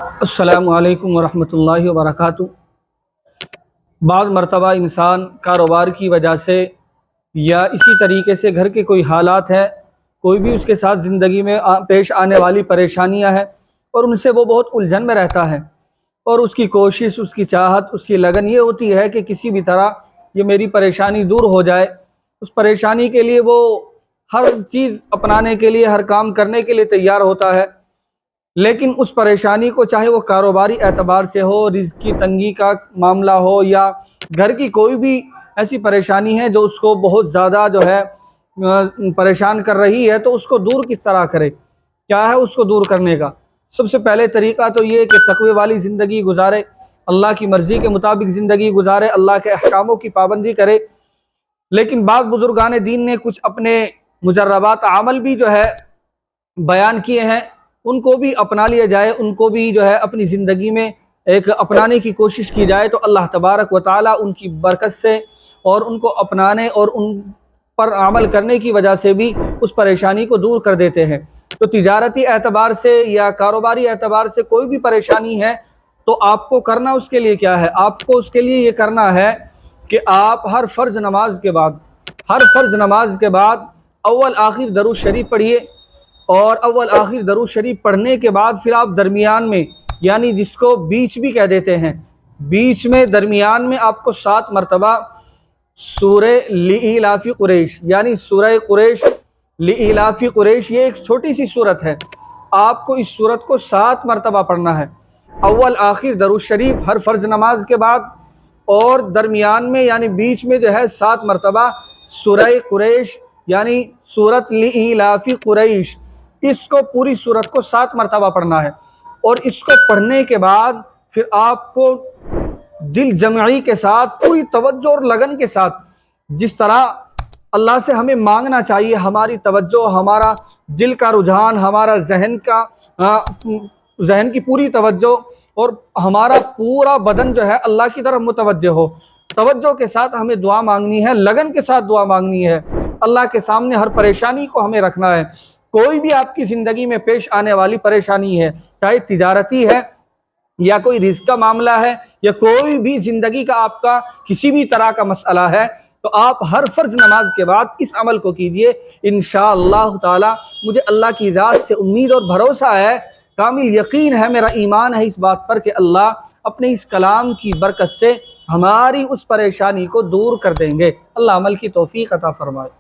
السلام علیکم ورحمۃ اللہ وبرکاتہ۔ بعض مرتبہ انسان کاروبار کی وجہ سے یا اسی طریقے سے گھر کے کوئی حالات ہیں، کوئی بھی اس کے ساتھ زندگی میں پیش آنے والی پریشانیاں ہیں اور ان سے وہ بہت الجھن میں رہتا ہے، اور اس کی کوشش، اس کی چاہت، اس کی لگن یہ ہوتی ہے کہ کسی بھی طرح یہ میری پریشانی دور ہو جائے۔ اس پریشانی کے لیے وہ ہر چیز اپنانے کے لیے، ہر کام کرنے کے لیے تیار ہوتا ہے، لیکن اس پریشانی کو چاہے وہ کاروباری اعتبار سے ہو، رزق کی تنگی کا معاملہ ہو، یا گھر کی کوئی بھی ایسی پریشانی ہے جو اس کو بہت زیادہ پریشان کر رہی ہے، تو اس کو دور کس طرح کرے؟ کیا ہے اس کو دور کرنے کا؟ سب سے پہلے طریقہ تو یہ کہ تقوی والی زندگی گزارے، اللہ کی مرضی کے مطابق زندگی گزارے، اللہ کے احکاموں کی پابندی کرے۔ لیکن بعض بزرگان دین نے کچھ اپنے مجربات عمل بھی بیان کیے ہیں، ان کو بھی اپنا لیا جائے، ان کو بھی اپنی زندگی میں ایک اپنانے کی کوشش کی جائے، تو اللہ تبارک و تعالیٰ ان کی برکت سے اور ان کو اپنانے اور ان پر عمل کرنے کی وجہ سے بھی اس پریشانی کو دور کر دیتے ہیں۔ تو تجارتی اعتبار سے یا کاروباری اعتبار سے کوئی بھی پریشانی ہے تو آپ کو کرنا اس کے لیے کیا ہے؟ آپ کو اس کے لیے یہ کرنا ہے کہ آپ ہر فرض نماز کے بعد اول آخر درود شریف پڑھیے، اور اول آخر درود شریف پڑھنے کے بعد پھر آپ درمیان میں، یعنی جس کو بیچ بھی کہہ دیتے ہیں، بیچ میں درمیان میں آپ کو 7 مرتبہ سورہ لإلاف قریش، یعنی سورہ قریش، لإلاف قریش، یہ ایک چھوٹی سی سورت ہے، آپ کو اس سورت کو 7 مرتبہ پڑھنا ہے۔ اول آخر درود شریف ہر فرض نماز کے بعد، اور درمیان میں یعنی بیچ میں 7 مرتبہ سورہ قریش، یعنی سورت لإلاف قریش، اس کو پوری سورت کو 7 مرتبہ پڑھنا ہے۔ اور اس کو پڑھنے کے بعد پھر آپ کو دل جمعی کے ساتھ، پوری توجہ اور لگن کے ساتھ، جس طرح اللہ سے ہمیں مانگنا چاہیے، ہماری توجہ، ہمارا دل کا رجحان، ہمارا ذہن کی پوری توجہ اور ہمارا پورا بدن اللہ کی طرف متوجہ ہو، توجہ کے ساتھ ہمیں دعا مانگنی ہے، لگن کے ساتھ دعا مانگنی ہے، اللہ کے سامنے ہر پریشانی کو ہمیں رکھنا ہے۔ کوئی بھی آپ کی زندگی میں پیش آنے والی پریشانی ہے، چاہے تجارتی ہے یا کوئی رزق کا معاملہ ہے یا کوئی بھی زندگی کا آپ کا کسی بھی طرح کا مسئلہ ہے، تو آپ ہر فرض نماز کے بعد اس عمل کو کیجئے۔ انشاءاللہ تعالی مجھے اللہ کی ذات سے امید اور بھروسہ ہے، کامل یقین ہے، میرا ایمان ہے اس بات پر کہ اللہ اپنے اس کلام کی برکت سے ہماری اس پریشانی کو دور کر دیں گے۔ اللہ عمل کی توفیق عطا فرمائے۔